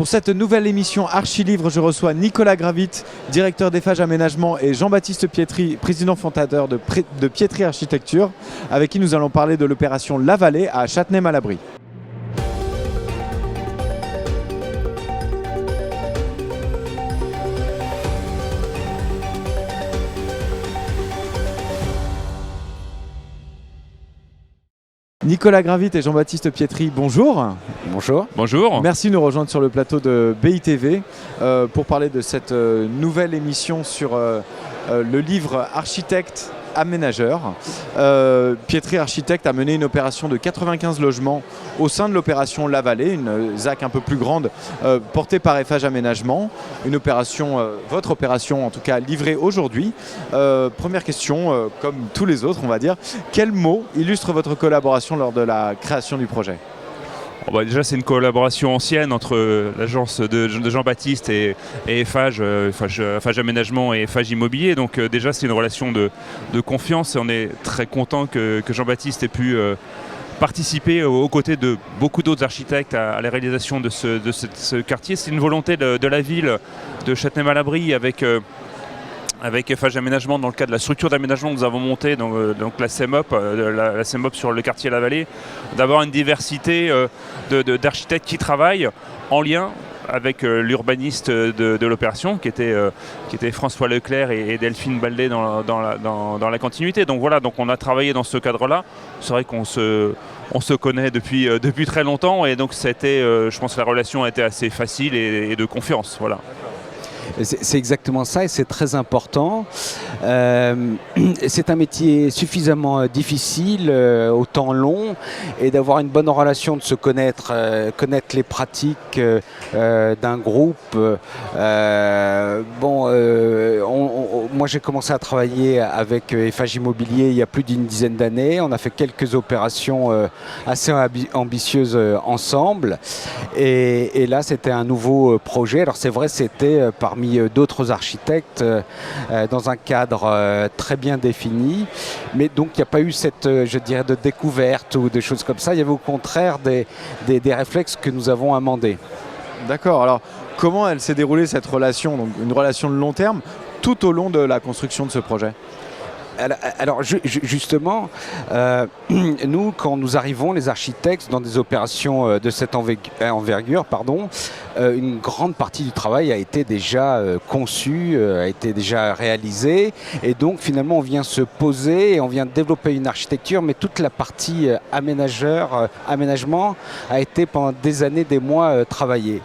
Pour cette nouvelle émission Archilivre, je reçois Nicolas Gravit, directeur d'Eiffage Aménagement, et Jean-Baptiste Pietri, président fondateur de Pietri Architecture, avec qui nous allons parler de l'opération La Vallée à Châtenay-Malabry. Nicolas Gravit et Jean-Baptiste Pietri, bonjour. Bonjour. Bonjour. Merci de nous rejoindre sur le plateau de BITV pour parler de cette nouvelle émission sur le livre Architecte Aménageur. Pietri Architecte a mené une opération de 95 logements au sein de l'opération La Vallée, une ZAC un peu plus grande portée par Eiffage Aménagement. Une opération, votre opération en tout cas, livrée aujourd'hui. Première question, comme tous les autres on va dire, quel mot illustre votre collaboration lors de la création du projet ? Déjà, c'est une collaboration ancienne entre l'agence de Jean-Baptiste et Eiffage, Eiffage Aménagement et Eiffage Immobilier. Donc déjà, c'est une relation de confiance et on est très content que Jean-Baptiste ait pu participer aux côtés de beaucoup d'autres architectes à la réalisation de ce quartier. C'est une volonté de la ville de Châtenay-Malabry avec Eiffage Aménagement, dans le cadre de la structure d'aménagement que nous avons montée, donc la CEMOP, la CEMOP sur le quartier La Vallée, d'avoir une diversité d'architectes qui travaillent en lien avec l'urbaniste de l'opération, qui était François Leclerc et Delphine Baldé dans la continuité. Donc voilà, donc on a travaillé dans ce cadre-là. C'est vrai qu'on se connaît depuis très longtemps, et donc je pense que la relation a été assez facile et de confiance. Voilà. C'est exactement ça et c'est très important. C'est un métier suffisamment difficile, au temps long, et d'avoir une bonne relation, de se connaître, connaître les pratiques d'un groupe. Moi j'ai commencé à travailler avec Eiffage Immobilier il y a plus d'une dizaine d'années. On a fait quelques opérations assez ambitieuses ensemble. Et là c'était un nouveau projet. Alors c'est vrai, c'était parmi d'autres architectes dans un cadre très bien défini, mais donc il n'y a pas eu cette, je dirais, de découverte ou des choses comme ça. Il y avait au contraire des réflexes que nous avons amendés. D'accord, alors comment elle s'est déroulée cette relation, donc une relation de long terme tout au long de la construction de ce projet ? Alors justement, nous, quand nous arrivons, les architectes, dans des opérations de cette envergure, une grande partie du travail a été déjà conçue, a été déjà réalisée, et donc finalement on vient se poser et on vient développer une architecture, mais toute la partie aménagement a été pendant des années, des mois travaillée.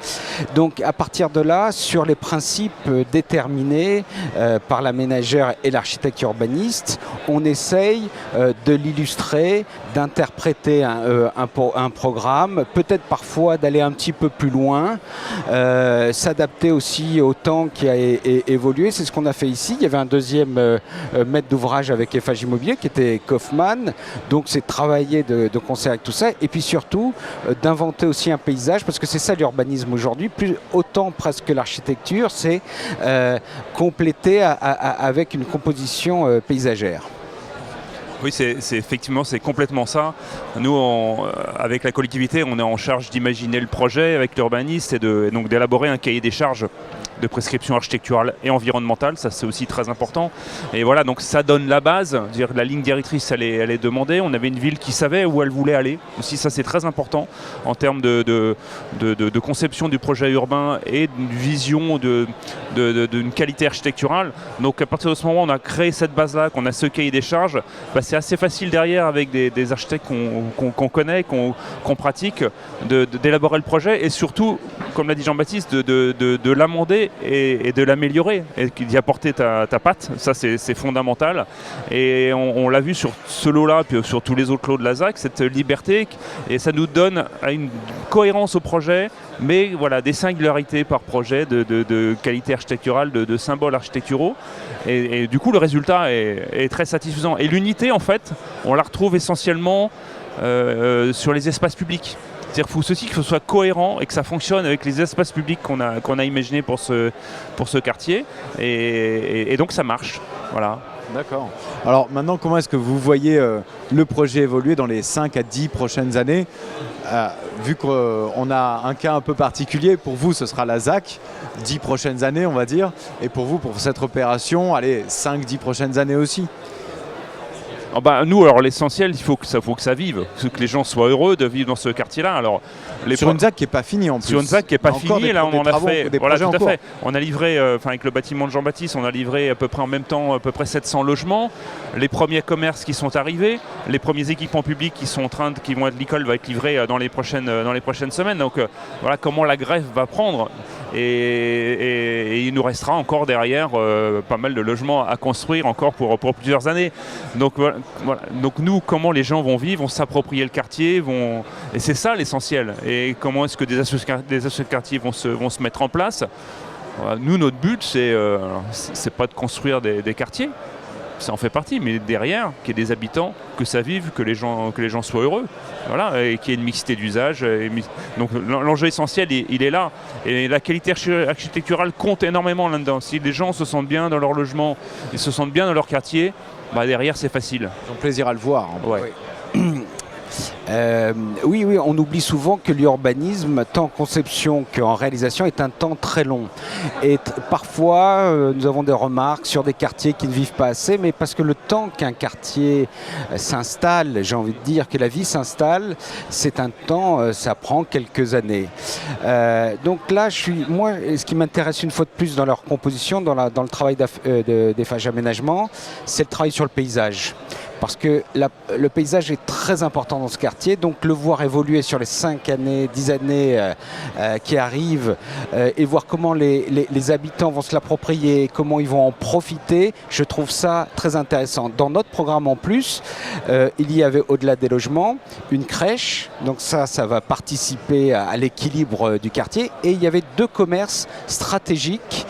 Donc à partir de là, sur les principes déterminés par l'aménageur et l'architecte urbaniste, on essaye de l'illustrer, d'interpréter un programme, peut-être parfois d'aller un petit peu plus loin, s'adapter aussi au temps qui a évolué. C'est ce qu'on a fait ici. Il y avait un deuxième maître d'ouvrage avec Eiffage Immobilier qui était Kaufmann. Donc c'est travailler de concert avec tout ça, et puis surtout d'inventer aussi un paysage, parce que c'est ça l'urbanisme aujourd'hui, autant presque que l'architecture, c'est compléter avec une composition paysagère. Oui, effectivement, c'est complètement ça. Nous, avec la collectivité, on est en charge d'imaginer le projet avec l'urbaniste et donc d'élaborer un cahier des charges de prescription architecturale et environnementale. Ça, c'est aussi très important. Et voilà, donc ça donne la base. Dire, la ligne directrice, elle est demandée. On avait une ville qui savait où elle voulait aller. Aussi, ça, c'est très important en termes de conception du projet urbain et d'une vision d'une qualité architecturale. Donc, à partir de ce moment, on a créé cette base-là, qu'on a ce cahier des charges. C'est assez facile derrière, avec des architectes qu'on connaît, qu'on pratique, d'élaborer le projet, et surtout, comme l'a dit Jean-Baptiste, de l'amender et de l'améliorer, et d'y apporter ta patte. Ça, c'est fondamental. Et on l'a vu sur ce lot-là, puis sur tous les autres lots de la ZAC, cette liberté, et ça nous donne une cohérence au projet, mais voilà, des singularités par projet, de qualité architecturale, de symboles architecturaux. Et du coup, le résultat est très satisfaisant. Et l'unité, en fait, on la retrouve essentiellement sur les espaces publics. C'est-à-dire qu'il faut que ce soit cohérent et que ça fonctionne avec les espaces publics qu'on a imaginés pour ce quartier. Et donc ça marche. Voilà. D'accord. Alors maintenant, comment est-ce que vous voyez le projet évoluer dans les 5 à 10 prochaines années? Vu qu'on a un cas un peu particulier, pour vous ce sera la ZAC, 10 prochaines années on va dire, et pour vous, pour cette opération, allez, 5-10 prochaines années aussi. Nous, alors l'essentiel, il faut que ça vive, que les gens soient heureux de vivre dans ce quartier-là. Alors, sur une ZAC qui n'est pas finie en plus. Sur une ZAC qui n'est pas finie, là on en a fait. Voilà, tout à fait. On a livré, avec le bâtiment de Jean-Baptiste, on a livré à peu près en même temps, à peu près 700 logements. Les premiers commerces qui sont arrivés, les premiers équipements publics qui vont être, l'école va être livrée dans les prochaines semaines. Donc voilà comment la greffe va prendre. Et il nous restera encore derrière pas mal de logements à construire encore pour plusieurs années. Donc voilà. Donc nous, comment les gens vont vivre, vont s'approprier le quartier, et c'est ça l'essentiel. Et comment est-ce que des associations de quartier vont se mettre en place. Voilà. Nous, notre but, c'est pas de construire des quartiers. Ça en fait partie, mais derrière, qu'il y ait des habitants, que ça vive, que les gens soient heureux, voilà, et qu'il y ait une mixité d'usage. Donc l'enjeu essentiel, il est là. Et la qualité architecturale compte énormément là-dedans. Si les gens se sentent bien dans leur logement, ils se sentent bien dans leur quartier, derrière c'est facile. Ils ont plaisir à le voir. Ouais. Oui, on oublie souvent que l'urbanisme, tant en conception qu'en réalisation, est un temps très long. Et parfois, nous avons des remarques sur des quartiers qui ne vivent pas assez, mais parce que le temps qu'un quartier s'installe, j'ai envie de dire que la vie s'installe, c'est un temps, ça prend quelques années. Donc là, ce qui m'intéresse une fois de plus dans leur composition, dans le travail des phages aménagement, c'est le travail sur le paysage. Parce que le paysage est très important dans ce quartier, donc le voir évoluer sur les 5 années, 10 années qui arrivent et voir comment les habitants vont se l'approprier, comment ils vont en profiter, je trouve ça très intéressant. Dans notre programme en plus, il y avait au-delà des logements une crèche, donc ça va participer à l'équilibre du quartier, et il y avait 2 commerces stratégiques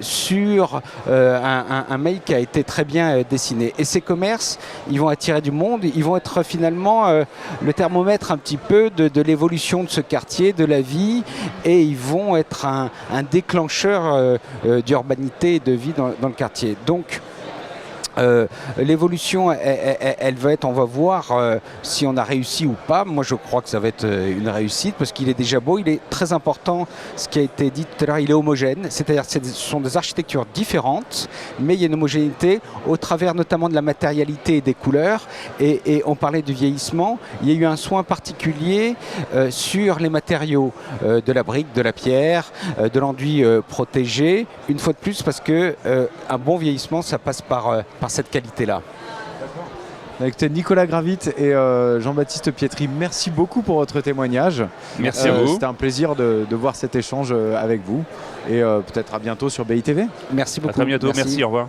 sur un mail qui a été très bien dessiné. Et ces commerces, ils vont attirer du monde, ils vont être finalement le thermomètre un petit peu de l'évolution de ce quartier, de la vie, et ils vont être un déclencheur d'urbanité et de vie dans le quartier. Donc, l'évolution, elle va être, on va voir si on a réussi ou pas. Moi, je crois que ça va être une réussite parce qu'il est déjà beau. Il est très important, ce qui a été dit tout à l'heure, il est homogène. C'est-à-dire que ce sont des architectures différentes, mais il y a une homogénéité au travers notamment de la matérialité et des couleurs. Et on parlait du vieillissement. Il y a eu un soin particulier sur les matériaux de la brique, de la pierre, de l'enduit protégé. Une fois de plus, parce que un bon vieillissement, ça passe par cette qualité-là. Avec Nicolas Gravit et Jean-Baptiste Pietri, merci beaucoup pour votre témoignage. Merci à vous. C'était un plaisir de voir cet échange avec vous et peut-être à bientôt sur BITV. Merci beaucoup. À très bientôt, merci au revoir.